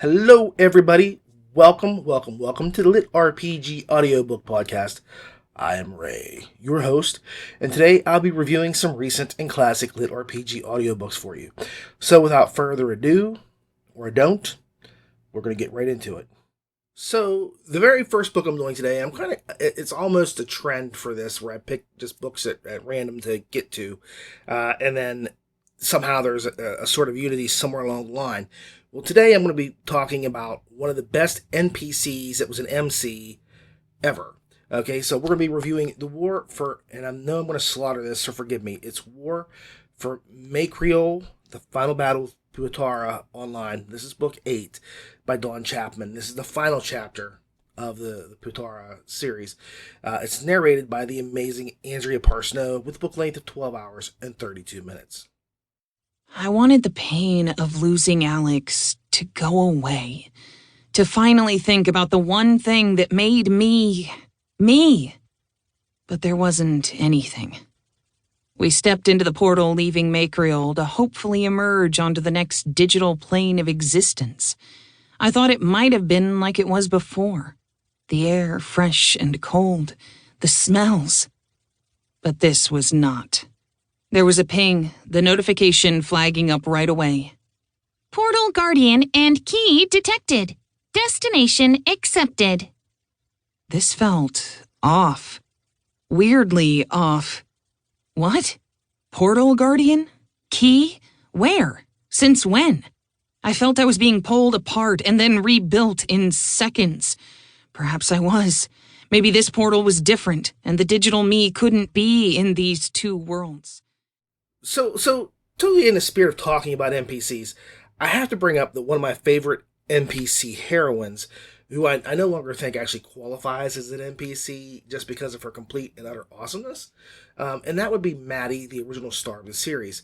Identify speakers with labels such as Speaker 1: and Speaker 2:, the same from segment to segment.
Speaker 1: Hello, everybody. Welcome to the LitRPG Audiobook Podcast. I am Ray, your host, and today I'll be reviewing some recent and classic LitRPG audiobooks for you. So without further ado, or don't, we're going to get right into it. So, the very first book I'm doing today, it's almost a trend for this, where I pick just books at random to get to, and then somehow there's a sort of unity somewhere along the line. Well, today I'm going to be talking about one of the best NPCs that was an MC ever. Okay, so we're going to be reviewing The War for, and I know I'm going to slaughter this, so forgive me. It's War for Maicreol, The Final Battle of Puatera Online. This is book 8 by Don Chapman. This is the final chapter of the Puatera series. It's narrated by the amazing Andrea Parsnow with a book length of 12 hours and 32 minutes.
Speaker 2: I wanted the pain of losing Alex to go away, to finally think about the one thing that made me. But there wasn't anything. We stepped into the portal, leaving Maicreol to hopefully emerge onto the next digital plane of existence. I thought it might have been like it was before. The air fresh and cold, the smells. But this was not. There was a ping, the notification flagging up right away.
Speaker 3: Portal Guardian and key detected. Destination accepted.
Speaker 2: This felt off. Weirdly off. What? Portal Guardian? Key? Where? Since when? I felt I was being pulled apart and then rebuilt in seconds. Perhaps I was. Maybe this portal was different, and the digital me couldn't be in these two worlds.
Speaker 1: So totally in the spirit of talking about NPCs, I have to bring up one of my favorite NPC heroines, who I no longer think actually qualifies as an NPC just because of her complete and utter awesomeness. And that would be Maddie, the original star of the series.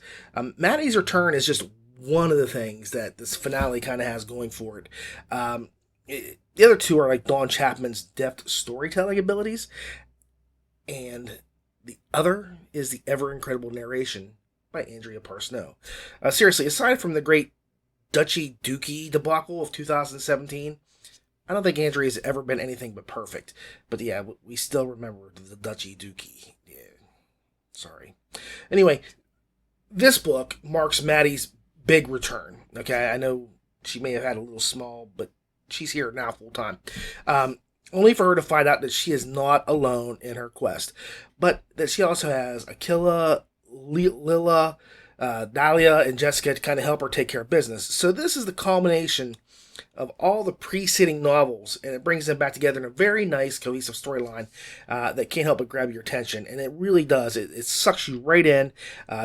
Speaker 1: Maddie's return is just one of the things that this finale kind of has going for it. The other two are like Don Chapman's deft storytelling abilities, and the other is the ever-incredible narration by Andrea Parsnow. Seriously, aside from the great Duchy Dookie debacle of 2017, I don't think Andrea's ever been anything but perfect. But yeah, we still remember the Duchy Dookie. Yeah, sorry. Anyway, this book marks Maddie's big return. Okay, I know she may have had a little small, but she's here now full time. Only for her to find out that she is not alone in her quest, but that she also has Aquila, Lila, Dahlia, and Jessica to kind of help her take care of business. So this is the culmination of all the preceding novels, and it brings them back together in a very nice, cohesive storyline that can't help but grab your attention. And it really does. It sucks you right in.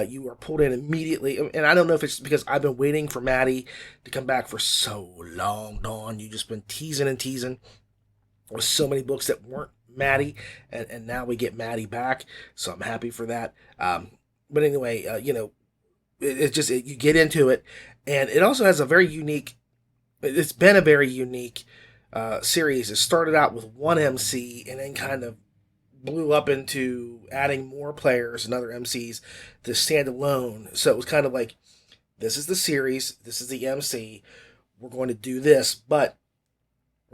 Speaker 1: You are pulled in immediately. And I don't know if it's because I've been waiting for Maddie to come back for so long, Dawn. You've just been teasing and teasing with so many books that weren't Maddie, and now we get Maddie back. So I'm happy for that. But anyway, you get into it, and it also has it's been a very unique series. It started out with one MC and then kind of blew up into adding more players and other MCs to stand alone. So it was kind of like, this is the series, this is the MC, we're going to do this. But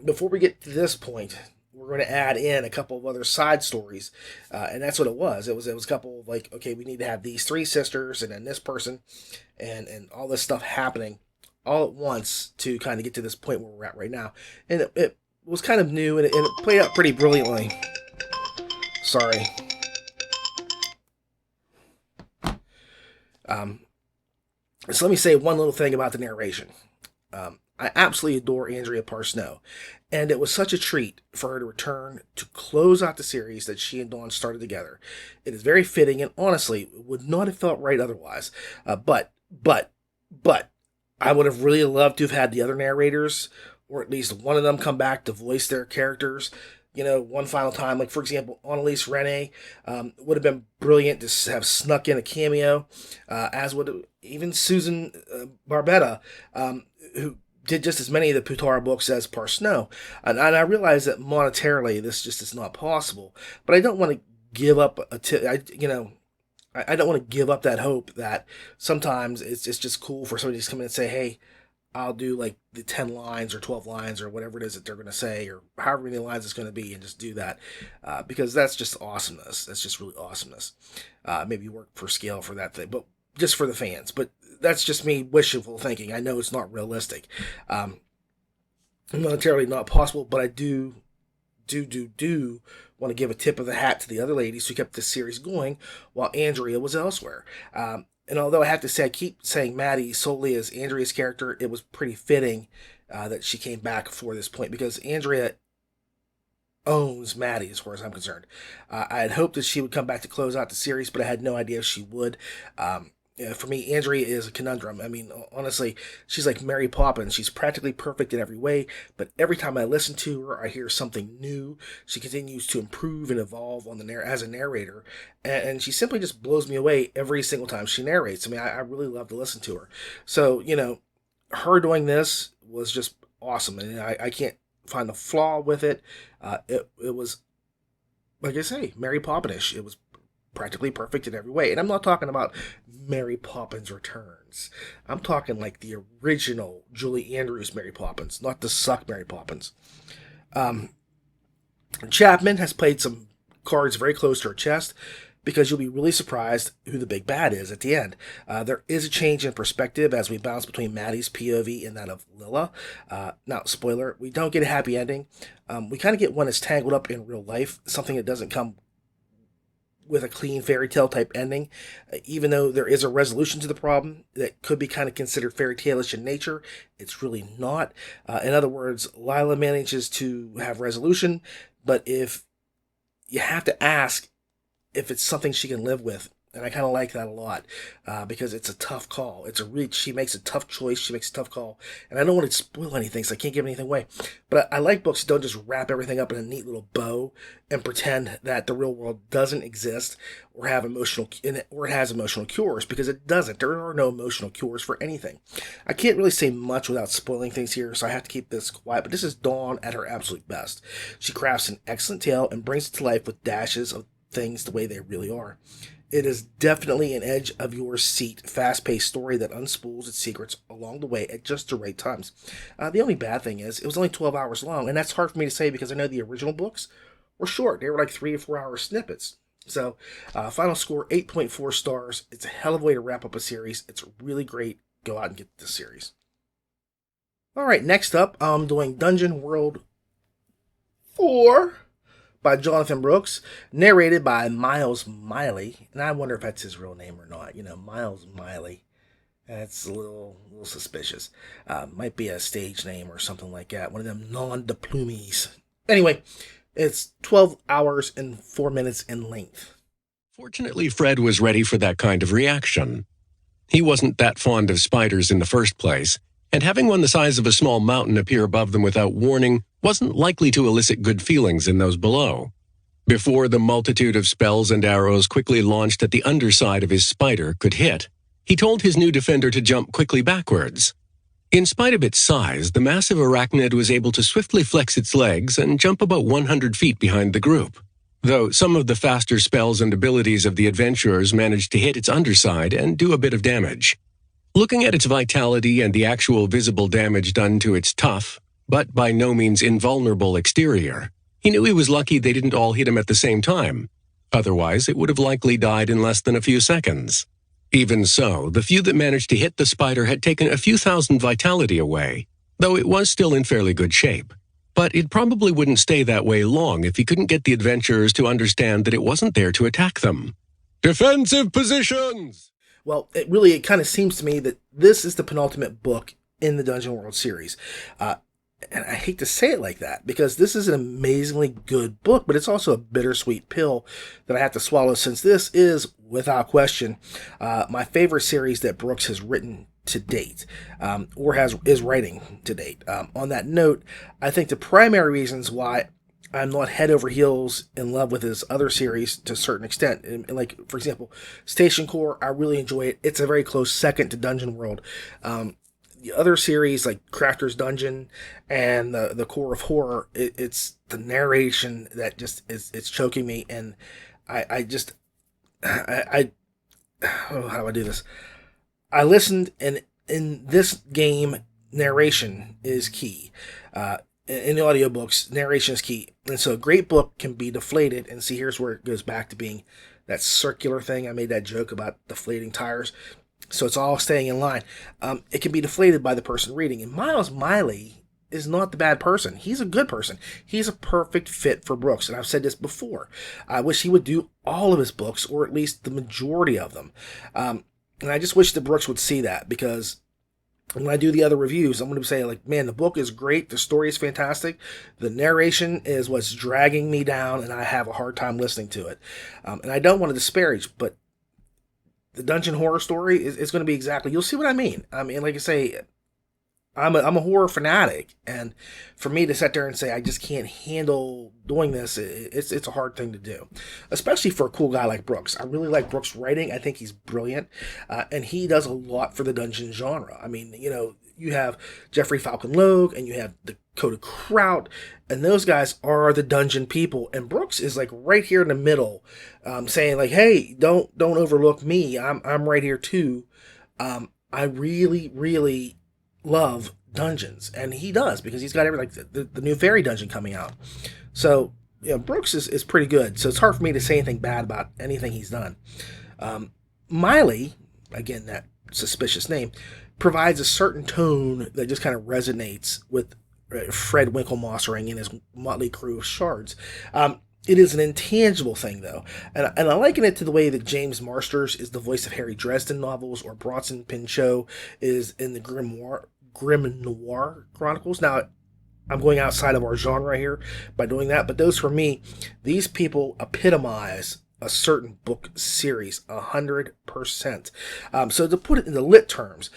Speaker 1: before we get to this point, we're going to add in a couple of other side stories, and that's what it was. It was a couple of like, okay, we need to have these three sisters and then this person, and all this stuff happening all at once to kind of get to this point where we're at right now. And it was kind of new, and it played out pretty brilliantly. Sorry. So let me say one little thing about the narration. I absolutely adore Andrea Parsnow, and it was such a treat for her to return to close out the series that she and Dawn started together. It is very fitting, and honestly, would not have felt right otherwise. But I would have really loved to have had the other narrators, or at least one of them, come back to voice their characters, one final time. Like, for example, Annalise Renee would have been brilliant to have snuck in a cameo, as would even Susan Barbetta, who did just as many of the Puatera books as Parsnow. And I realize that monetarily this just is not possible, but I don't want to give up I don't want to give up that hope that sometimes it's just cool for somebody to come in and say, hey, I'll do like the 10 lines or 12 lines or whatever it is that they're going to say, or however many lines it's going to be, and just do that. Because that's just awesomeness. That's just really awesomeness. Maybe work for scale for that thing, but just for the fans. But that's just me wishful thinking. I know it's not realistic. Militarily not possible, but I do want to give a tip of the hat to the other ladies who kept this series going while Andrea was elsewhere. And although I have to say, I keep saying Maddie solely as Andrea's character, it was pretty fitting that she came back for this point, because Andrea owns Maddie as far as I'm concerned. I had hoped that she would come back to close out the series, but I had no idea she would. For me, Andrea is a conundrum. I mean, honestly, she's like Mary Poppins. She's practically perfect in every way, but every time I listen to her, I hear something new. She continues to improve and evolve as a narrator, and she simply just blows me away every single time she narrates. I mean, I really love to listen to her. So, her doing this was just awesome, and I can't find a flaw with it. It was, like I say, Mary Poppins-ish. It was practically perfect in every way. And I'm not talking about Mary Poppins Returns. I'm talking like the original Julie Andrews Mary Poppins, not the suck Mary Poppins. Chapman has played some cards very close to her chest, because you'll be really surprised who the big bad is at the end. There is a change in perspective as we bounce between Maddie's POV and that of Lilla. Now, spoiler, we don't get a happy ending. We kind of get one that's tangled up in real life, something that doesn't come with a clean fairy tale type ending. Even though there is a resolution to the problem that could be kind of considered fairy tale-ish in nature, it's really not. In other words, Lila manages to have resolution, but if you have to ask if it's something she can live with. And I kind of like that a lot, because it's a tough call. She makes a tough choice. She makes a tough call. And I don't want to spoil anything, so I can't give anything away. But I like books that don't just wrap everything up in a neat little bow and pretend that the real world doesn't exist or it has emotional cures, because it doesn't. There are no emotional cures for anything. I can't really say much without spoiling things here, so I have to keep this quiet. But this is Dawn at her absolute best. She crafts an excellent tale and brings it to life with dashes of things the way they really are. It is definitely an edge of your seat, fast-paced story that unspools its secrets along the way at just the right times. The only bad thing is it was only 12 hours long, and that's hard for me to say because I know the original books were short. They were like 3 or 4 hour snippets. So, final score, 8.4 stars. It's a hell of a way to wrap up a series. It's really great. Go out and get this series. All right, next up, I'm doing Dungeon World 4. By Jonathan Brooks, narrated by Miles Miley, and I wonder if that's his real name or not. Miles Miley. That's a little suspicious. Might be a stage name or something like that. One of them non-diplomies. Anyway, it's 12 hours and 4 minutes in length.
Speaker 4: Fortunately, Fred was ready for that kind of reaction. He wasn't that fond of spiders in the first place, and having one the size of a small mountain appear above them without warning wasn't likely to elicit good feelings in those below. Before the multitude of spells and arrows quickly launched at the underside of his spider could hit, he told his new defender to jump quickly backwards. In spite of its size, the massive arachnid was able to swiftly flex its legs and jump about 100 feet behind the group, though some of the faster spells and abilities of the adventurers managed to hit its underside and do a bit of damage. Looking at its vitality and the actual visible damage done to its tough, but by no means invulnerable exterior, he knew he was lucky they didn't all hit him at the same time. Otherwise, it would have likely died in less than a few seconds. Even so, the few that managed to hit the spider had taken a few thousand vitality away, though it was still in fairly good shape. But it probably wouldn't stay that way long if he couldn't get the adventurers to understand that it wasn't there to attack them. Defensive positions!
Speaker 1: Well, it kind of seems to me that this is the penultimate book in the Dungeon World series. And I hate to say it like that, because this is an amazingly good book, but it's also a bittersweet pill that I have to swallow, since this is, without question, my favorite series that Brooks has written to date, or is writing to date. On that note, I think the primary reasons why I'm not head over heels in love with his other series to a certain extent. And like, for example, Station Core, I really enjoy it. It's a very close second to Dungeon World. The other series, like Crafter's Dungeon and the Core of Horror, it's the narration that just it's choking me. And how do I do this? I listened, and in this game, narration is key. In the audiobooks, narration is key. And so a great book can be deflated. And see, here's where it goes back to being that circular thing. I made that joke about deflating tires. So it's all staying in line. It can be deflated by the person reading. And Miles Miley is not the bad person. He's a good person. He's a perfect fit for Brooks. And I've said this before. I wish he would do all of his books, or at least the majority of them. And I just wish that Brooks would see that, because when I do the other reviews, I'm going to say, like, man, the book is great. The story is fantastic. The narration is what's dragging me down, and I have a hard time listening to it. And I don't want to disparage, but the dungeon horror story is going to be exactly, you'll see what I mean. I mean, like I say, I'm a horror fanatic, and for me to sit there and say I just can't handle doing this, it's a hard thing to do, especially for a cool guy like Brooks. I really like Brooks' writing. I think he's brilliant, and he does a lot for the dungeon genre. I mean, you know, you have Jeffrey Falcon Logue, and you have Dakota Kraut, and those guys are the dungeon people, and Brooks is like right here in the middle, saying like, hey, don't overlook me. I'm right here too. I really love dungeons, and he does, because he's got everything, like the new fairy dungeon coming out. So, you know, Brooks is pretty good. So it's hard for me to say anything bad about anything he's done. Miley, again, that suspicious name, provides a certain tone that just kind of resonates with Fred Winklemossering and his motley crew of shards. It is an intangible thing, though, and I liken it to the way that James Marsters is the voice of Harry Dresden novels, or Bronson Pinchot is in the Grim Noir Chronicles. Now, I'm going outside of our genre here by doing that, but those, for me, these people epitomize a certain book series 100%. So to put it into lit terms,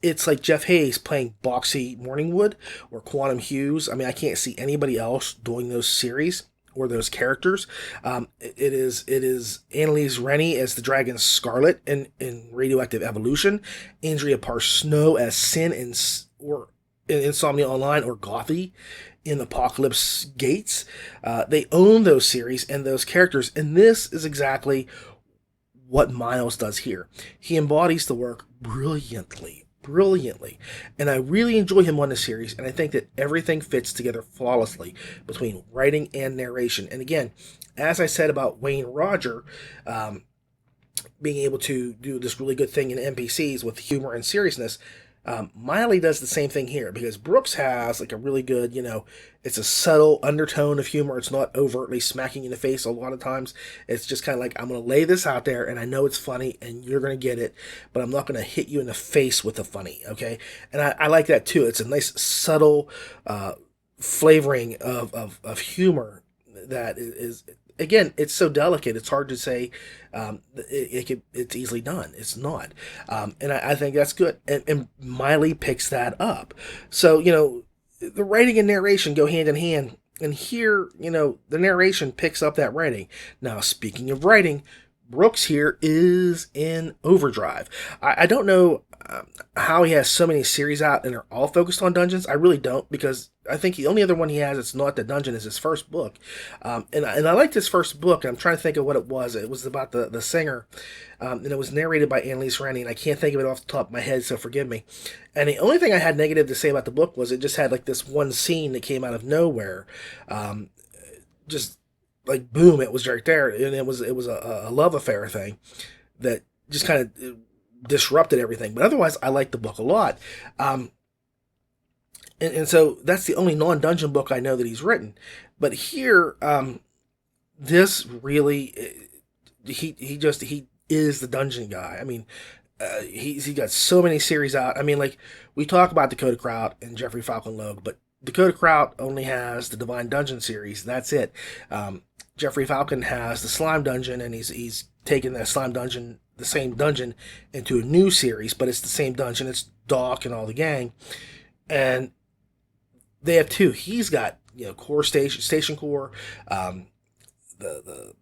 Speaker 1: it's like Jeff Hayes playing Boxy Morningwood or Quantum Hughes. I mean, I can't see anybody else doing those series or those characters. It is Annalise Rennie as the Dragon Scarlet in Radioactive Evolution, Andrea Parsnow as Sin in Insomnia Online, or Gothy in Apocalypse Gates. They own those series and those characters, and this is exactly what Miles does here. He embodies the work brilliantly, and I really enjoy him on the series, and I think that everything fits together flawlessly between writing and narration. And again, as I said about Wayne Roger being able to do this really good thing in NPCs with humor and seriousness, Miley does the same thing here, because Brooks has like a really good, you know, it's a subtle undertone of humor. It's not overtly smacking you in the face a lot of times. It's just kind of like, I'm going to lay this out there, and I know it's funny, and you're going to get it, but I'm not going to hit you in the face with the funny, okay? And I like that too. It's a nice subtle flavoring of humor that is, again, it's so delicate. It's hard to say it's easily done. It's not. And I think that's good. And Miley picks that up. So, you know, the writing and narration go hand in hand. And here, you know, the narration picks up that writing. Now, speaking of writing, Brooks here is in overdrive. I don't know how he has so many series out and they're all focused on dungeons. I really don't, because I think the only other one he has that's not the dungeon is his first book. And I liked his first book, and I'm trying to think of what it was. It was about the singer, and it was narrated by Annalise Rennie, and I can't think of it off the top of my head, so forgive me. And the only thing I had negative to say about the book was it just had like this one scene that came out of nowhere. Just like, boom, it was right there, and it was a love affair thing that just kind of disrupted everything. But otherwise, I liked the book a lot. And so that's the only non-dungeon book I know that he's written. But here, this really, he is the dungeon guy. I mean, he got so many series out. I mean, like, we talk about Dakota Kraut and Jeffrey Falcon Logue, but Dakota Kraut only has the Divine Dungeon series. That's it. Jeffrey Falcon has the Slime Dungeon, and he's taken that Slime Dungeon, the same dungeon, into a new series, but it's the same dungeon. It's Doc and all the gang. And they have two. He's got, you know, core station core, the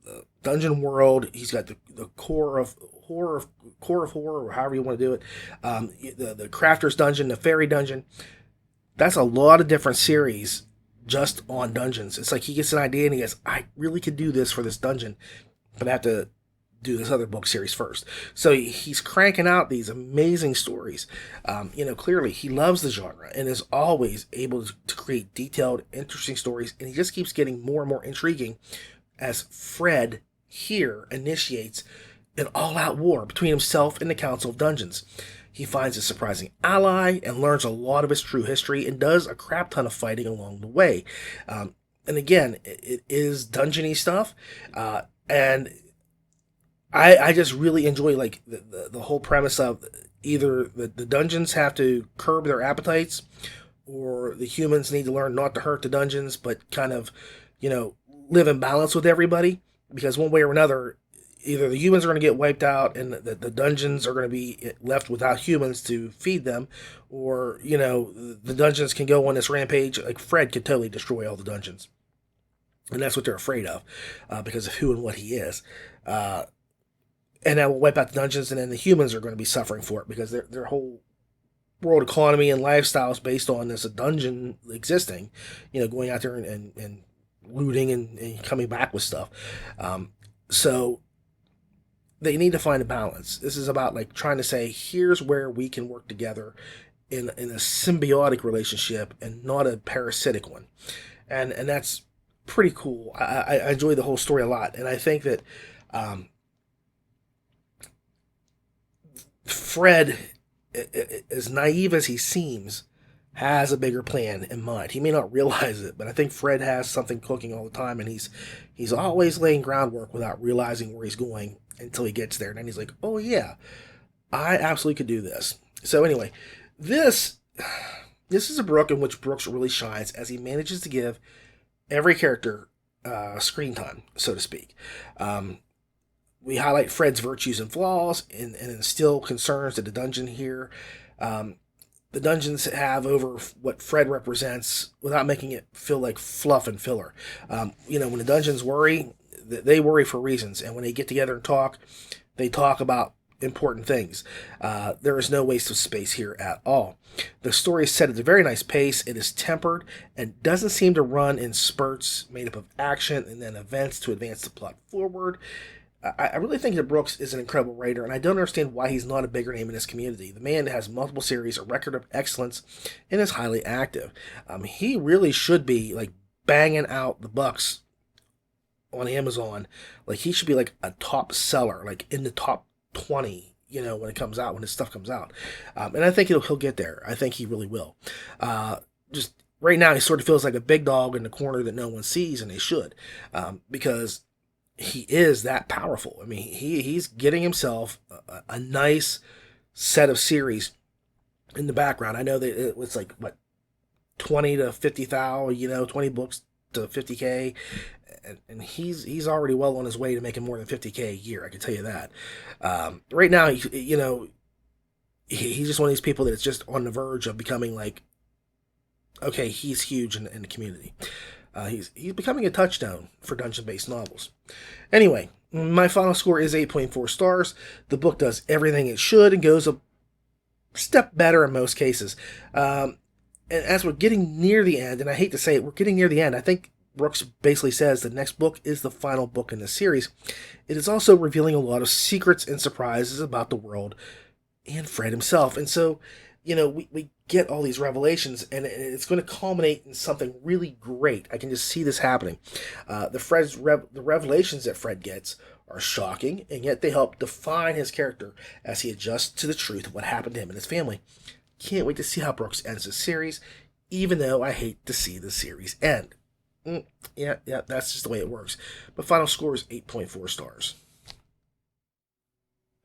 Speaker 1: dungeon world. He's got the core of horror, or however you want to do it. The crafter's dungeon, the fairy dungeon. That's a lot of different series just on dungeons. It's like he gets an idea and he goes, I really could do this for this dungeon, but I have to do this other book series first. So he's cranking out these amazing stories. Clearly he loves the genre and is always able to create detailed, interesting stories, and he just keeps getting more and more intriguing as Fred here initiates an all-out war between himself and the Council of Dungeons. He finds a surprising ally and learns a lot of his true history and does a crap ton of fighting along the way. And again, it is dungeony stuff, and I just really enjoy like the whole premise of either the dungeons have to curb their appetites, or the humans need to learn not to hurt the dungeons, but kind of, live in balance with everybody. Because one way or another, either the humans are going to get wiped out and the dungeons are going to be left without humans to feed them, or, the dungeons can go on this rampage. Like Fred could totally destroy all the dungeons. And that's what they're afraid of, because of who and what he is. And that will wipe out the dungeons, and then the humans are going to be suffering for it because their whole world economy and lifestyle is based on this dungeon existing, going out there and looting and coming back with stuff. So they need to find a balance. This is about like trying to say, here's where we can work together in a symbiotic relationship and not a parasitic one. And that's pretty cool. I enjoy the whole story a lot. And I think that Fred, as naive as he seems, has a bigger plan in mind. He may not realize it, but I think Fred has something cooking all the time, and he's always laying groundwork without realizing where he's going until he gets there. And then he's like, oh yeah, I absolutely could do this. So anyway, this is a book in which Brooks really shines as he manages to give every character screen time, so to speak. We highlight Fred's virtues and flaws and instill concerns that the dungeon here. The dungeons have over what Fred represents without making it feel like fluff and filler. When the dungeons worry, they worry for reasons. And when they get together and talk, they talk about important things. There is no waste of space here at all. The story is set at a very nice pace. It is tempered and doesn't seem to run in spurts made up of action and then events to advance the plot forward. I really think that Brooks is an incredible writer, and I don't understand why he's not a bigger name in this community. The man has multiple series, a record of excellence, and is highly active. He really should be like banging out the bucks on Amazon. Like he should be like a top seller, like in the top 20, when it comes out, when his stuff comes out. And I think he'll get there. I think he really will. Just right now, he sort of feels like a big dog in the corner that no one sees, and they should, because he is that powerful. I mean, he's getting himself a nice set of series in the background. I know that it was like, 20 to 50,000, 20 books to 50K. And he's already well on his way to making more than 50K a year. I can tell you that. Right now, he's just one of these people that's just on the verge of becoming like, okay, he's huge in the community. He's becoming a touchstone for dungeon-based novels. Anyway, my final score is 8.4 stars. The book does everything it should and goes a step better in most cases. And as we're getting near the end, and I hate to say it, we're getting near the end. I think Brooks basically says the next book is the final book in the series. It is also revealing a lot of secrets and surprises about the world and Fred himself. And so, we get all these revelations, and it's going to culminate in something really great. I can just see this happening. The revelations that Fred gets are shocking, and yet they help define his character as he adjusts to the truth of what happened to him and his family. Can't wait to see how Brooks ends this series, even though I hate to see the series end. Yeah, that's just the way it works. But final score is 8.4 stars.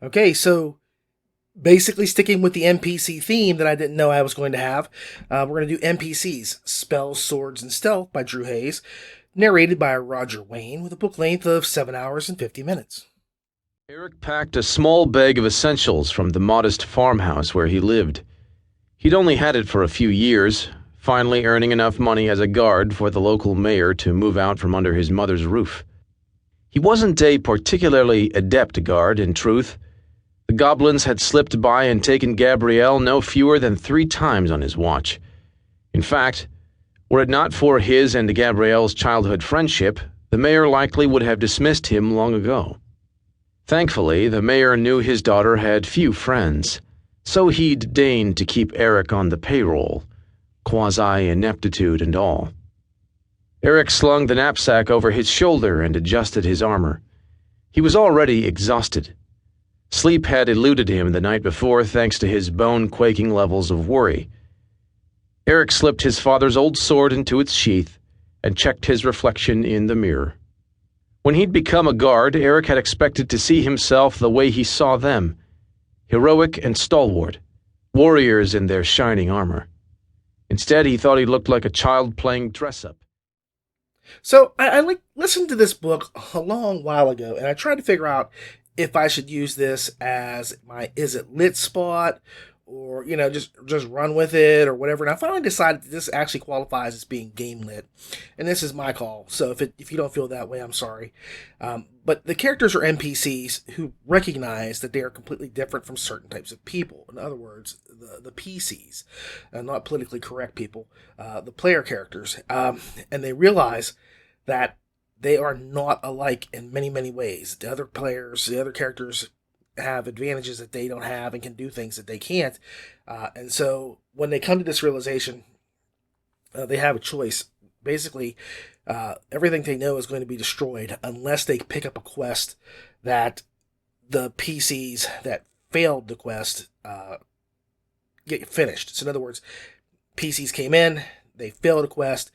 Speaker 1: Okay, so basically sticking with the NPC theme that I didn't know I was going to have, we're going to do NPCs, Spells, Swords, and Stealth by Drew Hayes, narrated by Roger Wayne, with a book length of 7 hours and 50 minutes.
Speaker 5: Eric packed a small bag of essentials from the modest farmhouse where he lived. He'd only had it for a few years, finally earning enough money as a guard for the local mayor to move out from under his mother's roof. He wasn't a particularly adept guard, in truth. The goblins had slipped by and taken Gabrielle no fewer than 3 times on his watch. In fact, were it not for his and Gabrielle's childhood friendship, the mayor likely would have dismissed him long ago. Thankfully, the mayor knew his daughter had few friends, so he'd deigned to keep Eric on the payroll, quasi-ineptitude and all. Eric slung the knapsack over his shoulder and adjusted his armor. He was already exhausted. Sleep had eluded him the night before thanks to his bone-quaking levels of worry. Eric slipped his father's old sword into its sheath and checked his reflection in the mirror. When he'd become a guard, Eric had expected to see himself the way he saw them, heroic and stalwart, warriors in their shining armor. Instead, he thought he looked like a child playing dress-up.
Speaker 1: So I listened to this book a long while ago, and I tried to figure out if I should use this as my Is It Lit spot, or, just run with it or whatever. And I finally decided that this actually qualifies as being game lit. And this is my call. So if you don't feel that way, I'm sorry. But the characters are NPCs who recognize that they are completely different from certain types of people. In other words, the PCs, not politically correct people, the player characters. And they realize that they are not alike in many, many ways. The other characters have advantages that they don't have and can do things that they can't. And so when they come to this realization, they have a choice. Basically, everything they know is going to be destroyed unless they pick up a quest that the PCs that failed the quest get finished. So in other words, PCs came in, they failed a quest.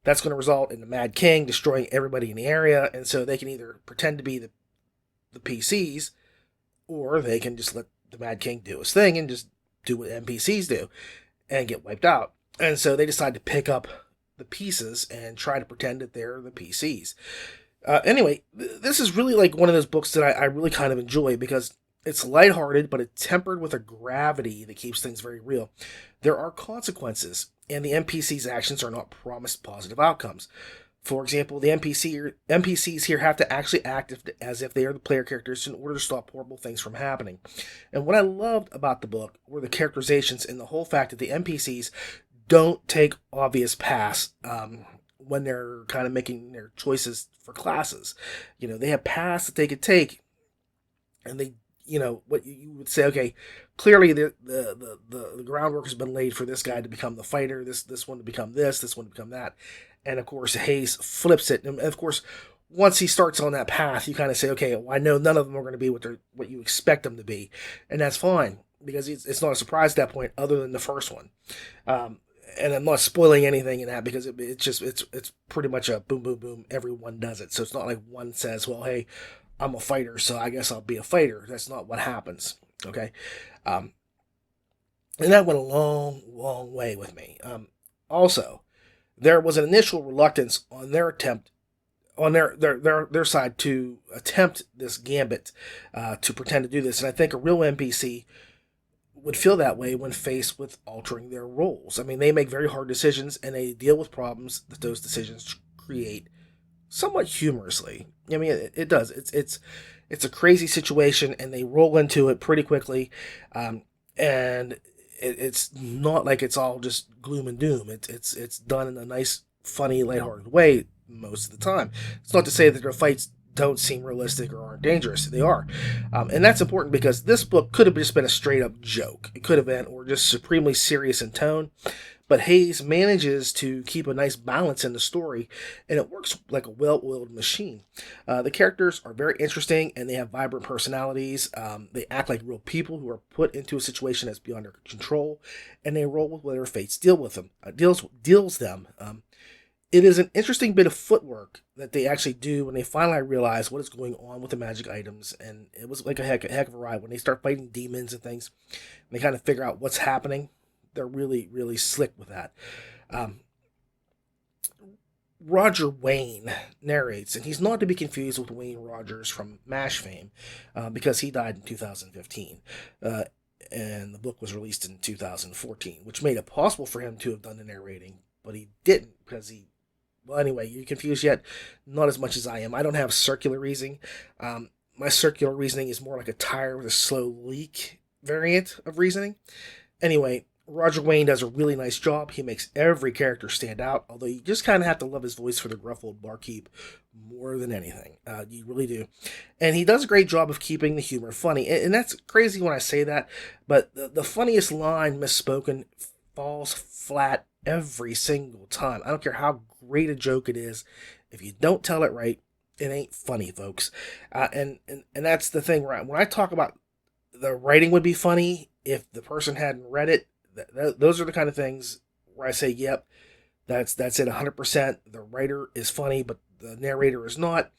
Speaker 1: That's going to result in the Mad King destroying everybody in the area, and so they can either pretend to be the PCs, or they can just let the Mad King do his thing and just do what NPCs do and get wiped out. And so they decide to pick up the pieces and try to pretend that they're the PCs. Anyway, this is really like one of those books that I really kind of enjoy because it's lighthearted, but it's tempered with a gravity that keeps things very real. There are consequences, and the NPC's actions are not promised positive outcomes. For example, the NPCs here have to actually act as if they are the player characters in order to stop horrible things from happening. And what I loved about the book were the characterizations and the whole fact that the NPCs don't take obvious paths when they're kind of making their choices for classes. They have paths that they could take, and they, what you would say, okay, clearly the groundwork has been laid for this guy to become the fighter, this one to become this one to become that. And of course, Hayes flips it. And of course, once he starts on that path, you kind of say, okay, well, I know none of them are going to be what you expect them to be. And that's fine, because it's not a surprise at that point, other than the first one. And I'm not spoiling anything in that, because it's pretty much a boom, boom, boom. Everyone does it. So it's not like one says, well, hey, I'm a fighter, so I guess I'll be a fighter. That's not what happens. Okay. And that went a long, long way with me. Also, there was an initial reluctance on their attempt, on their side, to attempt this gambit, to pretend to do this. And I think a real NPC would feel that way when faced with altering their roles. I mean, they make very hard decisions, and they deal with problems that those decisions create somewhat humorously. I mean, it does. It's a crazy situation, and they roll into it pretty quickly, and it's not like it's all just gloom and doom. It's done in a nice, funny, lighthearted way most of the time. It's not to say that their fights don't seem realistic or aren't dangerous. They are. And that's important, because this book could have just been a straight-up joke. It could have been, or just supremely serious in tone. But Hayes manages to keep a nice balance in the story, and it works like a well-oiled machine. The characters are very interesting, and they have vibrant personalities. They act like real people who are put into a situation that's beyond their control, and they roll with whatever fates deals them. It is an interesting bit of footwork that they actually do when they finally realize what is going on with the magic items, and it was like a heck of a ride when they start fighting demons and things, and they kind of figure out what's happening. They're really, really slick with that. Roger Wayne narrates, and he's not to be confused with Wayne Rogers from MASH fame, because he died in 2015, and the book was released in 2014, which made it possible for him to have done the narrating, but he didn't, because well, anyway, you're confused yet? Not as much as I am. I don't have circular reasoning. My circular reasoning is more like a tire with a slow leak variant of reasoning. Anyway, Roger Wayne does a really nice job. He makes every character stand out, although you just kind of have to love his voice for the gruff old barkeep more than anything. You really do. And he does a great job of keeping the humor funny. And that's crazy when I say that, but the funniest line misspoken falls flat every single time. I don't care how great a joke it is. If you don't tell it right, it ain't funny, folks. And that's the thing, right? When I talk about the writing would be funny if the person hadn't read it, those are the kind of things where I say, yep, that's it 100%. The writer is funny, but the narrator is not.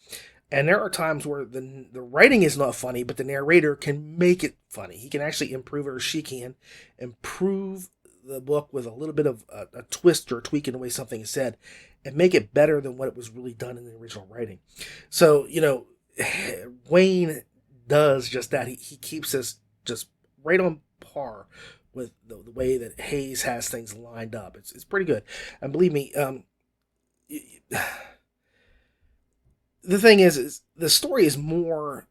Speaker 1: And there are times where the writing is not funny, but the narrator can make it funny. He can actually improve it, or she can improve the book with a little bit of a twist or a tweak in the way something is said and make it better than what it was really done in the original writing. So, Wayne does just that. He keeps us just right on par with the way that Hayes has things lined up. It's pretty good. And believe me, the thing is the story is more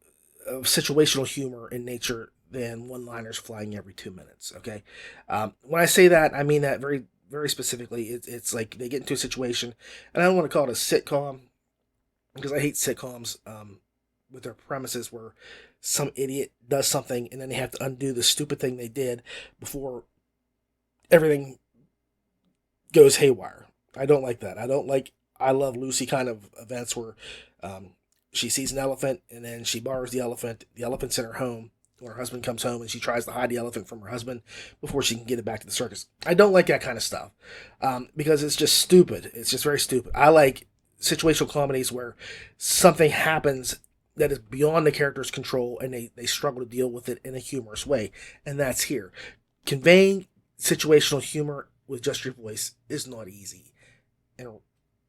Speaker 1: of situational humor in nature than one-liners flying every 2 minutes, okay? When I say that, I mean that very, very specifically. It's like they get into a situation, and I don't want to call it a sitcom, because I hate sitcoms with their premises where some idiot does something and then they have to undo the stupid thing they did before everything goes haywire. I don't like that. I Love Lucy kind of events where she sees an elephant and then she borrows the elephant. The elephant's in her home when her husband comes home, and she tries to hide the elephant from her husband before she can get it back to the circus. I don't like that kind of stuff because it's just stupid. It's just very stupid. I like situational comedies where something happens that is beyond the character's control and they struggle to deal with it in a humorous way. And that's here. Conveying situational humor with just your voice is not easy. And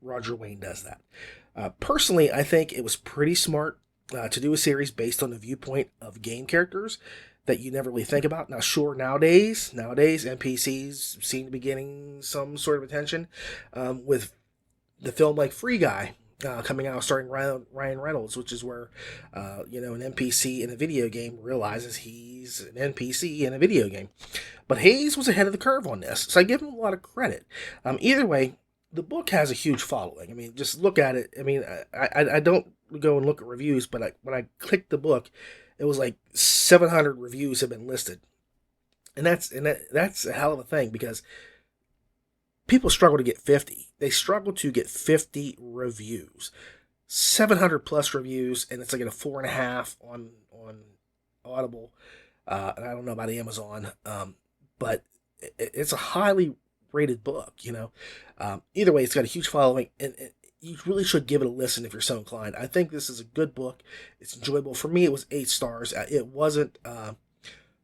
Speaker 1: Roger Wayne does that. Personally, I think it was pretty smart to do a series based on the viewpoint of game characters that you never really think about. Now, sure, nowadays, NPCs seem to be getting some sort of attention with the film like Free Guy, coming out starring Ryan Reynolds, which is where, an NPC in a video game realizes he's an NPC in a video game. But Hayes was ahead of the curve on this, so I give him a lot of credit. Either way, the book has a huge following. I mean, just look at it. I mean, I don't go and look at reviews, but when I clicked the book, it was like 700 reviews have been listed. And that's a hell of a thing, because people struggle to get 50. They struggle to get 50 reviews. 700 plus reviews, and it's like a 4.5 on Audible. And I don't know about Amazon, but it's a highly rated book, Either way, it's got a huge following, and you really should give it a listen if you're so inclined. I think this is a good book. It's enjoyable. For me, it was 8 stars. It wasn't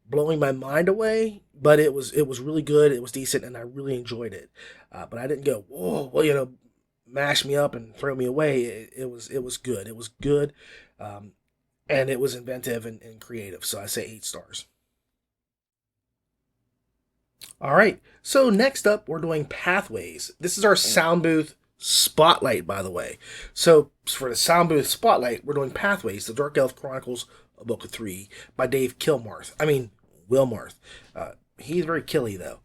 Speaker 1: blowing my mind away, but it was really good. It was decent, and I really enjoyed it. But I didn't go, whoa, well, mash me up and throw me away. It was good. It was good, and it was inventive and creative. So I say 8 stars. All right. So next up, we're doing Pathways. This is our Soundbooth Spotlight, by the way. So for the Soundbooth Spotlight, we're doing Pathways, the Dark Elf Chronicles, a book of 3 by Dave Wilmarth. He's very killy, though.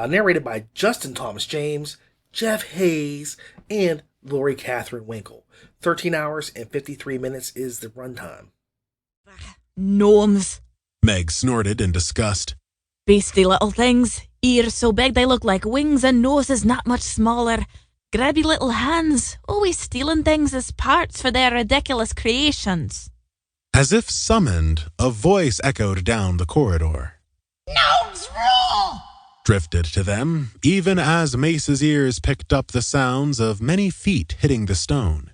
Speaker 1: Narrated by Justin Thomas James, Jeff Hayes, and Lori Catherine Winkle. 13 hours and 53 minutes is the runtime.
Speaker 3: Gnomes.
Speaker 6: Meg snorted in disgust.
Speaker 3: Beastly little things. Ears so big they look like wings and noses not much smaller. Grabby little hands, always stealing things as parts for their ridiculous creations.
Speaker 6: As if summoned, a voice echoed down the corridor.
Speaker 7: Gnomes rule!
Speaker 6: Drifted to them, even as Mace's ears picked up the sounds of many feet hitting the stone.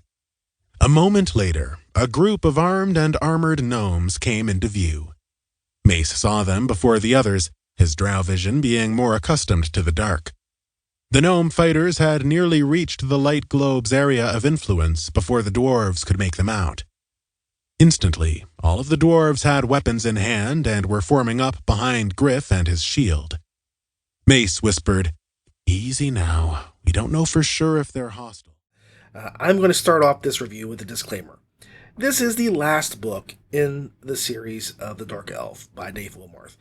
Speaker 6: A moment later, a group of armed and armored gnomes came into view. Mace saw them before the others, his drow vision being more accustomed to the dark. The gnome fighters had nearly reached the light globe's area of influence before the dwarves could make them out. Instantly, all of the dwarves had weapons in hand and were forming up behind Griff and his shield. Mace whispered, "Easy now. We don't know for sure if they're hostile."
Speaker 1: I'm going to start off this review with a disclaimer. This is the last book in the series of The Dark Elf by Dave Wilmarth.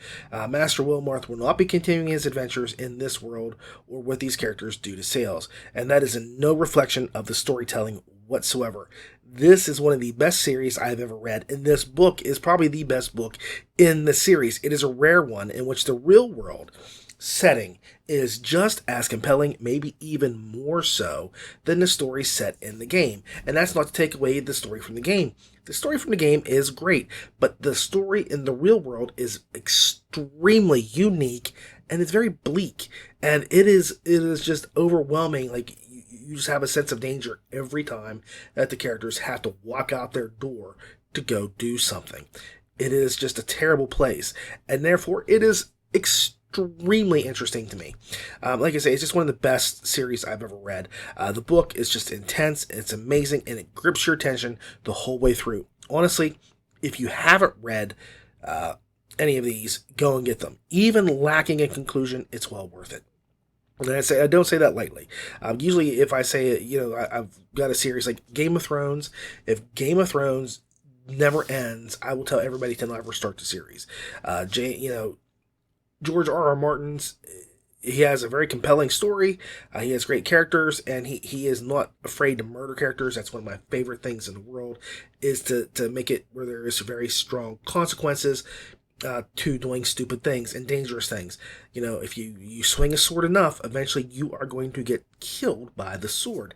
Speaker 1: Master Wilmarth will not be continuing his adventures in this world or with these characters due to sales, and that is in no reflection of the storytelling whatsoever. This is one of the best series I've ever read, and this book is probably the best book in the series. It is a rare one in which the real world setting is just as compelling, maybe even more so, than the story set in the game. And that's not to take away the story from the game. The story from the game is great, but the story in the real world is extremely unique, and it's very bleak, and it is just overwhelming. Like, you just have a sense of danger every time that the characters have to walk out their door to go do something. It is just a terrible place, and therefore it is extremely interesting to me. Like I say, it's just one of the best series I've ever read. The book is just intense, it's amazing, and it grips your attention the whole way through. Honestly, if you haven't read any of these, go and get them. Even lacking a conclusion, it's well worth it. And I don't say that lightly. Usually, if I say, I've got a series like Game of Thrones. If Game of Thrones never ends, I will tell everybody to never start the series. George R.R. Martin's, he has a very compelling story. He has great characters, and he is not afraid to murder characters. That's one of my favorite things in the world, is to make it where there is very strong consequences to doing stupid things and dangerous things. If you swing a sword enough, eventually you are going to get killed by the sword.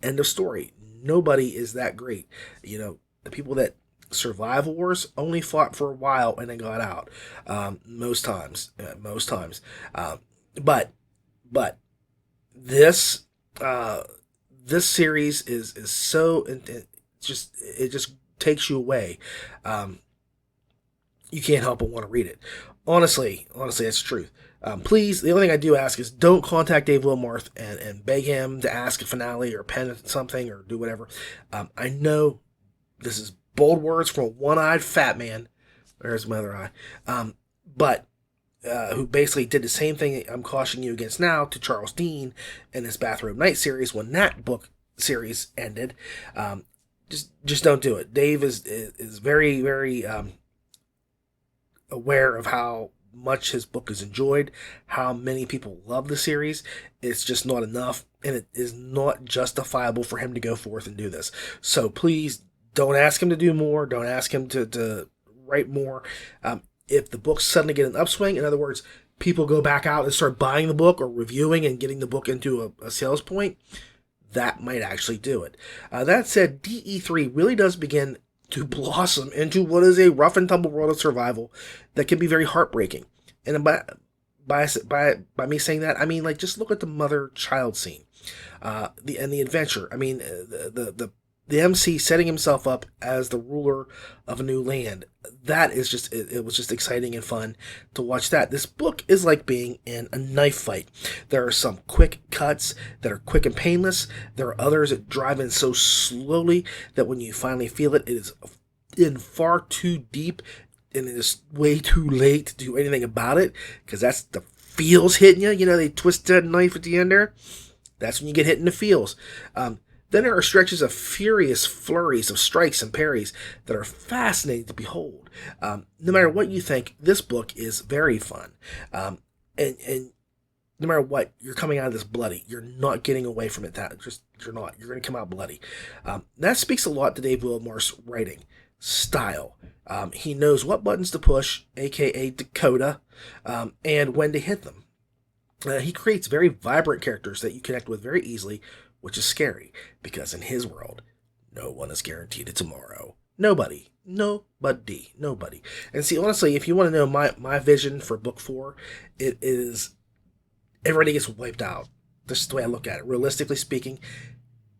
Speaker 1: End of story. Nobody is that great. The people that survive wars only fought for a while and then got out. Most times. But this series is so, it just takes you away. You can't help but want to read it. Honestly, that's the truth. Please, the only thing I do ask is don't contact Dave Wilmarth and beg him to ask a finale or pen something or do whatever. I know this is bold words from a one-eyed fat man. There's my other eye. But who basically did the same thing I'm cautioning you against now to Charles Dean in his Bathrobe Night series when that book series ended. Just don't do it. Dave is very, very aware of how much his book is enjoyed, how many people love the series. It's just not enough, and it is not justifiable for him to go forth and do this. So please don't ask him to do more. Don't ask him to write more. If the books suddenly get an upswing, in other words, people go back out and start buying the book or reviewing and getting the book into a sales point, that might actually do it. That said, DE3 really does begin to blossom into what is a rough and tumble world of survival that can be very heartbreaking. And by me saying that, I mean, like, just look at the mother-child scene, the adventure. I mean, the MC setting himself up as the ruler of a new land. That is just, it was just exciting and fun to watch that. This book is like being in a knife fight. There are some quick cuts that are quick and painless. There are others that drive in so slowly that when you finally feel it, it is in far too deep and it is way too late to do anything about it, because that's the feels hitting you. They twist that knife at the end there. That's when you get hit in the feels. Then there are stretches of furious flurries of strikes and parries that are fascinating to behold. No matter what you think, this book is very fun. And no matter what, you're coming out of this bloody. You're not getting away from it. You're not. You're going to come out bloody. That speaks a lot to Dave Wilmarth's writing style. He knows what buttons to push, aka Dakota, and when to hit them. He creates very vibrant characters that you connect with very easily, which is scary, because in his world, no one is guaranteed a tomorrow. Nobody. And see, honestly, if you want to know my vision for book 4, it is everybody gets wiped out. This is the way I look at it. Realistically speaking,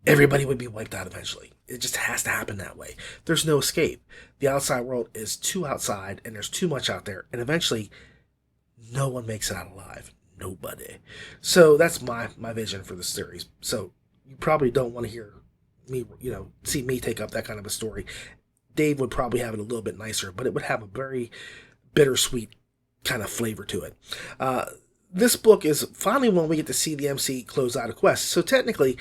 Speaker 1: everybody would be wiped out eventually. It just has to happen that way. There's no escape. The outside world is too outside, and there's too much out there, and eventually, no one makes it out alive. Nobody. So that's my vision for the series. So you probably don't want to hear me, see me take up that kind of a story. Dave would probably have it a little bit nicer, but it would have a very bittersweet kind of flavor to it. this book is finally when we get to see the MC close out a quest. So technically,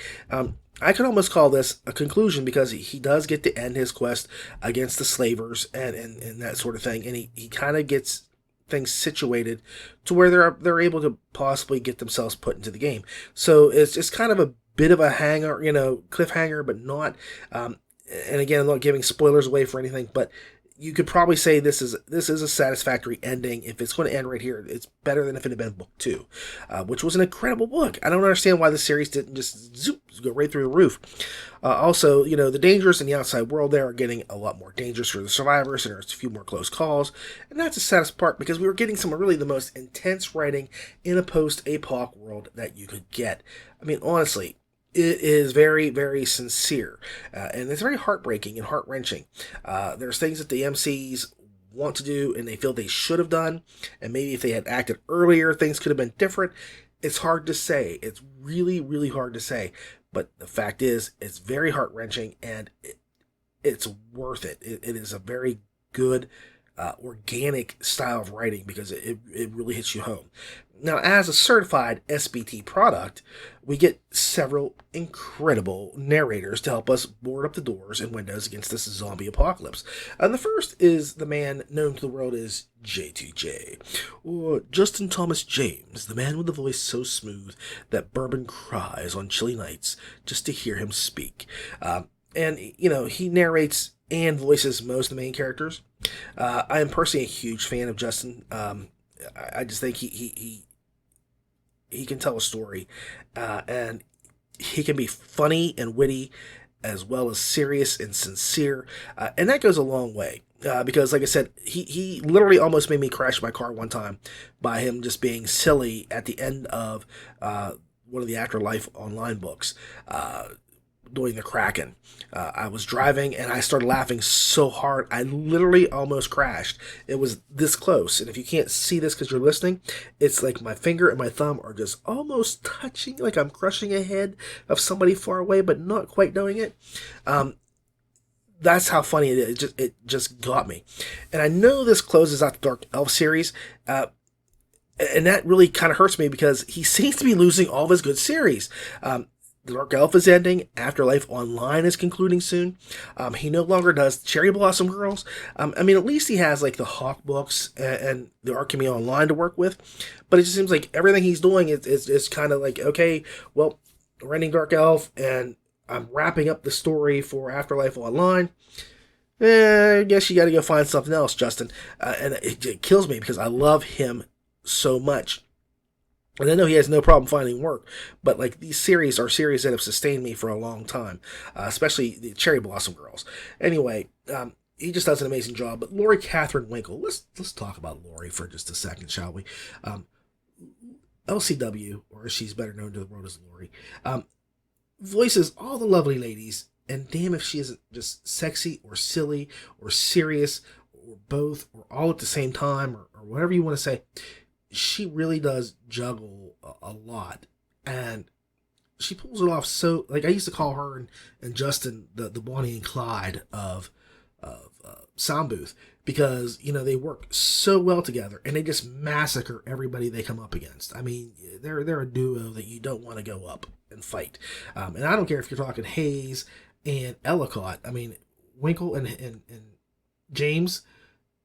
Speaker 1: I could almost call this a conclusion because he does get to end his quest against the slavers and that sort of thing. And he kind of gets things situated to where they're able to possibly get themselves put into the game. So it's just kind of a bit of a cliffhanger, but not. And again, I'm not giving spoilers away for anything, but you could probably say this is a satisfactory ending. If it's going to end right here, it's better than if it had been book 2, which was an incredible book. I don't understand why the series didn't just go right through the roof. Also, the dangers in the outside world there are getting a lot more dangerous for the survivors, and there's a few more close calls. And that's the saddest part, because we were getting some of really the most intense writing in a post-apoc world that you could get. I mean, honestly, it is very, very sincere, and it's very heartbreaking and heart-wrenching. There's things that the MCs want to do and they feel they should have done, and maybe if they had acted earlier, things could have been different. It's hard to say. It's really, really hard to say. But the fact is, it's very heart-wrenching, and it's worth it. It is a very good, organic style of writing, because it really hits you home. Now, as a certified SBT product, we get several incredible narrators to help us board up the doors and windows against this zombie apocalypse. And the first is the man known to the world as J2J, or Justin Thomas James, the man with the voice so smooth that bourbon cries on chilly nights just to hear him speak. And he narrates and voices most of the main characters. I am personally a huge fan of Justin. I just think he can tell a story, and he can be funny and witty, as well as serious and sincere, and that goes a long way. Because, like I said, he literally almost made me crash my car one time by him just being silly at the end of one of the Afterlife online books. Doing the Kraken. I was driving and I started laughing so hard I literally almost crashed. It was this close, and if you can't see this because you're listening, it's like my finger and my thumb are just almost touching, like I'm crushing a head of somebody far away but not quite knowing it. That's how funny it is. It just got me. And I know this closes out the Dark Elf series, and that really kind of hurts me because he seems to be losing all of his good series. The Dark Elf is ending. Afterlife Online is concluding soon. He no longer does Cherry Blossom Girls. At least he has like the Hawk books and the Alchemy Online to work with. But it just seems like everything he's doing is kind of like, okay, well, we're ending Dark Elf and I'm wrapping up the story for Afterlife Online. I guess you got to go find something else, Justin. And it kills me because I love him so much. And I know he has no problem finding work, but like these series are series that have sustained me for a long time, especially the Cherry Blossom Girls. Anyway, he just does an amazing job. But Lori Catherine Winkle, let's talk about Lori for just a second, shall we? LCW, or as she's better known to the world as Lori, voices all the lovely ladies, and damn if she isn't just sexy or silly or serious or both or all at the same time or whatever you want to say. She really does juggle a lot, and she pulls it off so, like, I used to call her and Justin the Bonnie and Clyde of Soundbooth, because, they work so well together, and they just massacre everybody they come up against. I mean, they're a duo that you don't want to go up and fight. And I don't care if you're talking Hayes and Ellicott. I mean, Winkle and James,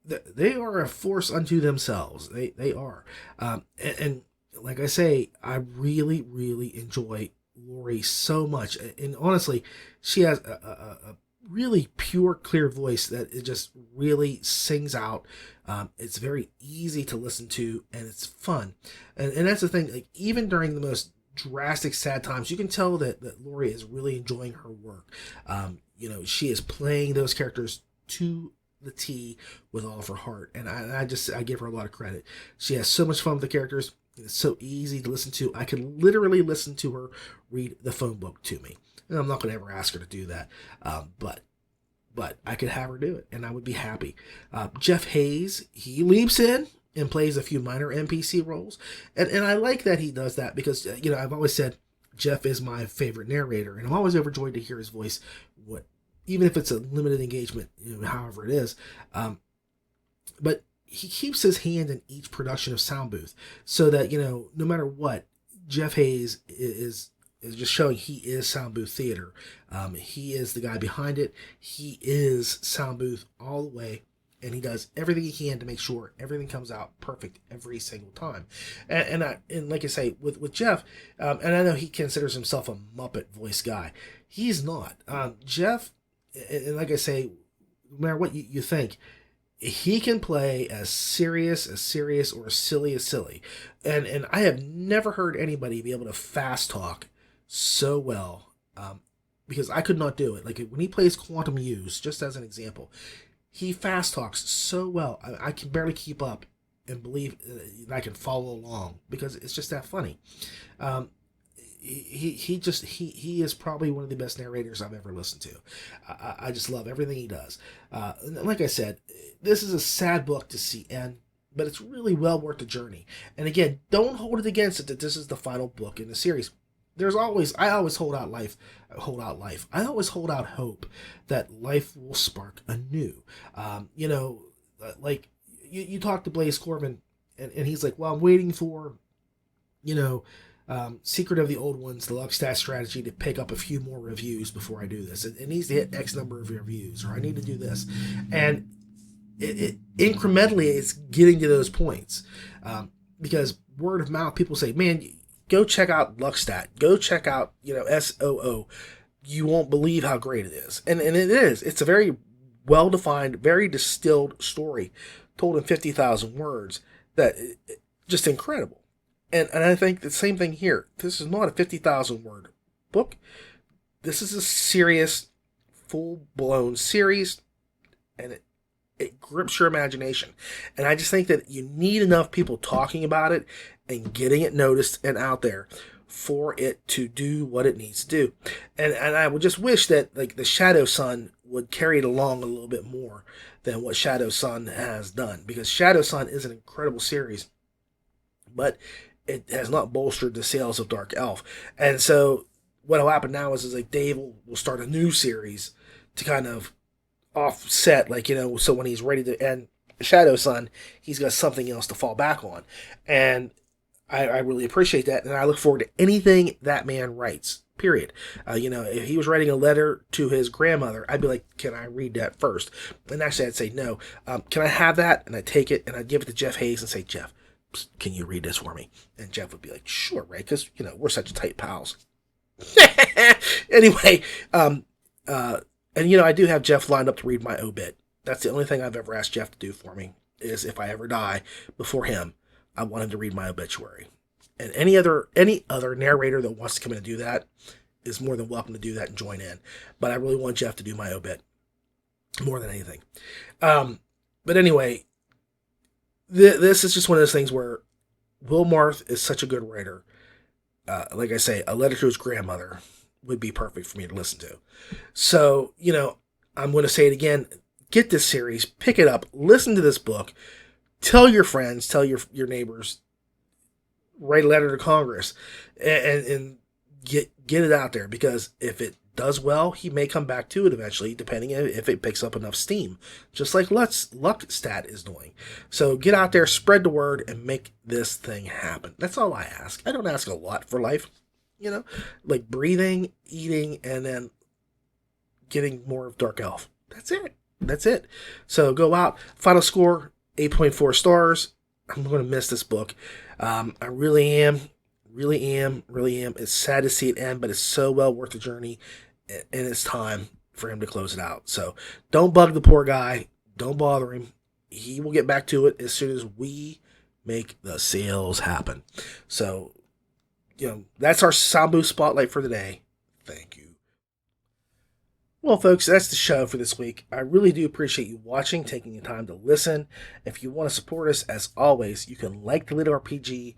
Speaker 1: they are a force unto themselves. They are. And like I say, I really, really enjoy Lori so much. And honestly, she has a really pure, clear voice that it just really sings out. It's very easy to listen to, and it's fun. And that's the thing. Like, even during the most drastic, sad times, you can tell that Lori is really enjoying her work. She is playing those characters to the T with all of her heart, and I give her a lot of credit. She has so much fun with the characters. It's so easy to listen to. I can literally listen to her read the phone book to me, and I'm not going to ever ask her to do that, but I could have her do it, and I would be happy. Jeff Hayes, he leaps in and plays a few minor NPC roles, and I like that he does that, because I've always said Jeff is my favorite narrator, and I'm always overjoyed to hear his voice, even if it's a limited engagement, however it is. But he keeps his hand in each production of Soundbooth, so that, you know, no matter what, Jeff Hayes is just showing he is Soundbooth Theater. He is the guy behind it. He is Soundbooth all the way, and he does everything he can to make sure everything comes out perfect every single time. And like I say, with Jeff, and I know he considers himself a Muppet voice guy. He's not. Jeff, and like I say, no matter what you think, he can play as serious, or as silly. And I have never heard anybody be able to fast talk so well, because I could not do it. Like when he plays Quantum Use, just as an example, he fast talks so well. I can barely keep up and believe that I can follow along, because it's just that funny. He is probably one of the best narrators I've ever listened to. I just love everything he does. And like I said, this is a sad book to see end, but it's really well worth the journey. And again, don't hold it against it that this is the final book in the series. I always hold out life. I always hold out hope that life will spark anew. You know, like you talk to Blaze Corbin, and he's like, well, I'm waiting for, you know, Secret of the Old Ones, the Luckstat strategy, to pick up a few more reviews before I do this. It needs to hit X number of reviews, or I need to do this. And it incrementally is getting to those points. Because word of mouth, people say, man, go check out Luckstat. Go check out, you know, SOO. You won't believe how great it is. And it is. It's a very well-defined, very distilled story told in 50,000 words that just incredible. And I think the same thing here. This is not a 50,000 word book. This is a serious, full-blown series, and it grips your imagination. And I just think that you need enough people talking about it and getting it noticed and out there for it to do what it needs to do. And I would just wish that, like, the Shadow Sun would carry it along a little bit more than what Shadow Sun has done, because Shadow Sun is an incredible series, but it has not bolstered the sales of Dark Elf. And so what will happen now is like Dave will start a new series to kind of offset, like, you know, so when he's ready to end Shadow Sun, he's got something else to fall back on. And I really appreciate that, and I look forward to anything that man writes, period. You know, if he was writing a letter to his grandmother, I'd be like, can I read that first? And actually I'd say no. Can I have that? And I'd take it, and I'd give it to Jeff Hayes and say, Jeff, can you read this for me? And Jeff would be like, sure, Ray, because, you know, we're such tight pals. Anyway, and, you know, I do have Jeff lined up to read my obit. That's the only thing I've ever asked Jeff to do for me, is if I ever die before him, I want him to read my obituary. And any other narrator that wants to come in and do that is more than welcome to do that and join in. But I really want Jeff to do my obit more than anything. But anyway, this is just one of those things where Will Marth is such a good writer. Like I say, a letter to his grandmother would be perfect for me to listen to. So, you know, I'm going to say it again. Get this series, pick it up, listen to this book, tell your friends, tell your neighbors, write a letter to Congress, and get it out there, because if it does well, he may come back to it eventually, depending if it picks up enough steam, just like Luckstat is doing. So get out there, spread the word, and make this thing happen. That's all I ask. I don't ask a lot for life, you know, like breathing, eating, and then getting more of Dark Elf. That's it. So go out. Final score, 8.4 stars. I'm going to miss this book. I really am. It's sad to see it end, but it's so well worth the journey, and it's time for him to close it out. So don't bug the poor guy. Don't bother him. He will get back to it as soon as we make the sales happen. So, you know, that's our Soundbooth Spotlight for the day. Thank you. Well, folks, that's the show for this week. I really do appreciate you watching, taking the time to listen. If you want to support us, as always, you can like the LitRPG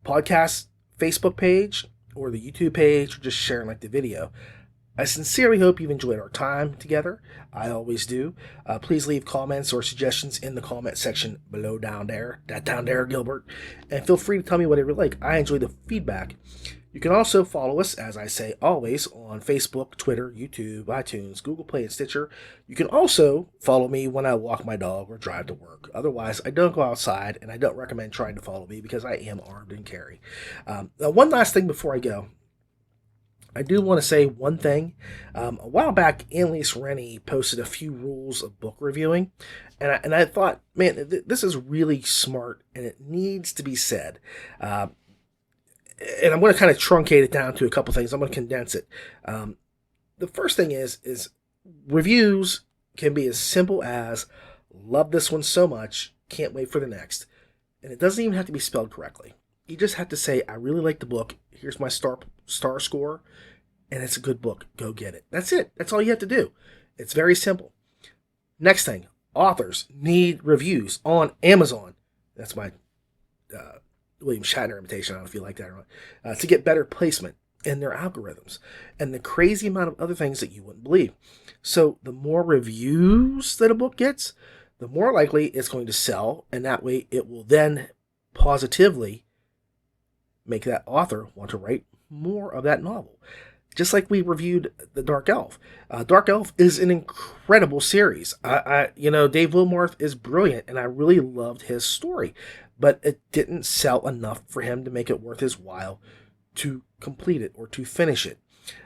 Speaker 1: Podcast Facebook page or the YouTube page, or just share and like the video. I sincerely hope you've enjoyed our time together. I always do. Please leave comments or suggestions in the comment section below down there. That down there, Gilbert. And feel free to tell me whatever you like. I enjoy the feedback. You can also follow us, as I say always, on Facebook, Twitter, YouTube, iTunes, Google Play, and Stitcher. You can also follow me when I walk my dog or drive to work. Otherwise, I don't go outside, and I don't recommend trying to follow me because I am armed and carry. Now, one last thing before I go. I do want to say one thing. A while back, Annalise Rennie posted a few rules of book reviewing, and I thought, man, this is really smart, and it needs to be said. And I'm going to kind of truncate it down to a couple things. I'm going to condense it. The first thing is reviews can be as simple as, love this one so much, can't wait for the next. And it doesn't even have to be spelled correctly. You just have to say, I really like the book. Here's my star score. And it's a good book. Go get it. That's it. That's all you have to do. It's very simple. Next thing, authors need reviews on Amazon. That's my William Shatner imitation. I don't know if you like that or not. To get better placement in their algorithms. And the crazy amount of other things that you wouldn't believe. So the more reviews that a book gets, the more likely it's going to sell. And that way it will then positively make that author want to write more of that novel. Just like we reviewed The Dark Elf. Dark Elf is an incredible series. Dave Wilmarth is brilliant, and I really loved his story. But it didn't sell enough for him to make it worth his while to complete it or to finish it.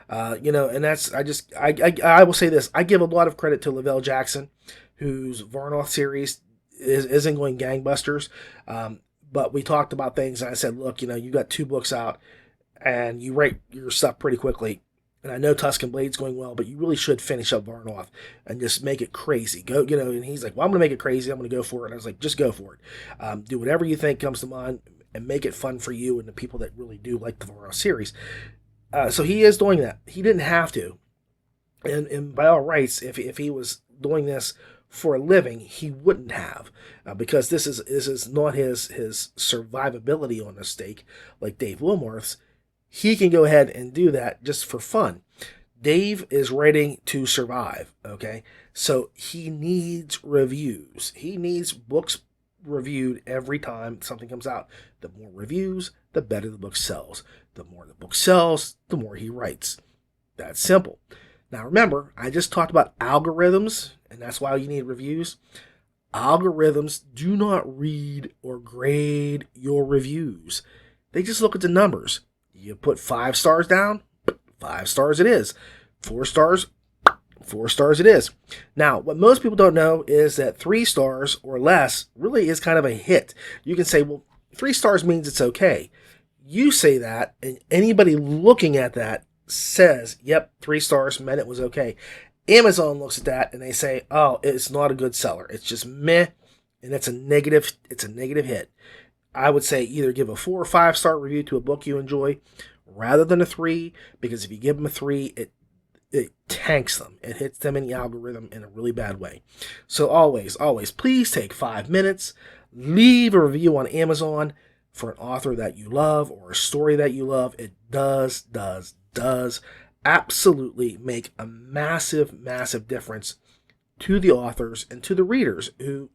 Speaker 1: And that's, I will say this. I give a lot of credit to Lavelle Jackson, whose Varnoth series isn't going gangbusters. But we talked about things, and I said, look, you got 2 books out, and you write your stuff pretty quickly. And I know Tuscan Blade's going well, but you really should finish up Varnoth and just make it crazy. Go, and he's like, well, I'm going to make it crazy. I'm going to go for it. And I was like, just go for it. Do whatever you think comes to mind and make it fun for you and the people that really do like the Varnoth series. So he is doing that. He didn't have to. And by all rights, if he was doing this for a living, he wouldn't have, because this is not his survivability on the stake like Dave Wilmarth's. He can go ahead and do that just for fun. Dave is writing to survive, okay? So he needs reviews. He needs books reviewed every time something comes out. The more reviews, the better the book sells. The more the book sells, the more he writes. That's simple. Now remember, I just talked about algorithms, and that's why you need reviews. Algorithms do not read or grade your reviews. They just look at the numbers. You put 5 stars down, 5 stars it is. 4 stars, 4 stars it is. Now, what most people don't know is that 3 stars or less really is kind of a hit. You can say, well, 3 stars means it's okay. You say that, and anybody looking at that says, yep, 3 stars meant it was okay. Amazon looks at that and they say, oh, it's not a good seller. It's just meh, and it's a negative hit. I would say either give a 4 or 5 star review to a book you enjoy rather than a 3, because if you give them a 3, it tanks them. It hits them in the algorithm in a really bad way. So always, please take 5 minutes, leave a review on Amazon for an author that you love or a story that you love. It does absolutely make a massive difference to the authors and to the readers who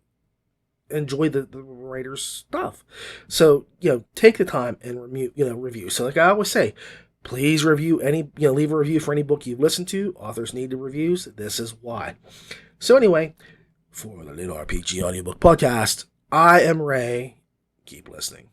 Speaker 1: enjoy the writer's stuff. So, take the time and review. So like I always say, please review leave a review for any book you've listened to. Authors need the reviews. This is why. So anyway, for the LitRPG Audiobook Podcast, I am Ray. Keep listening.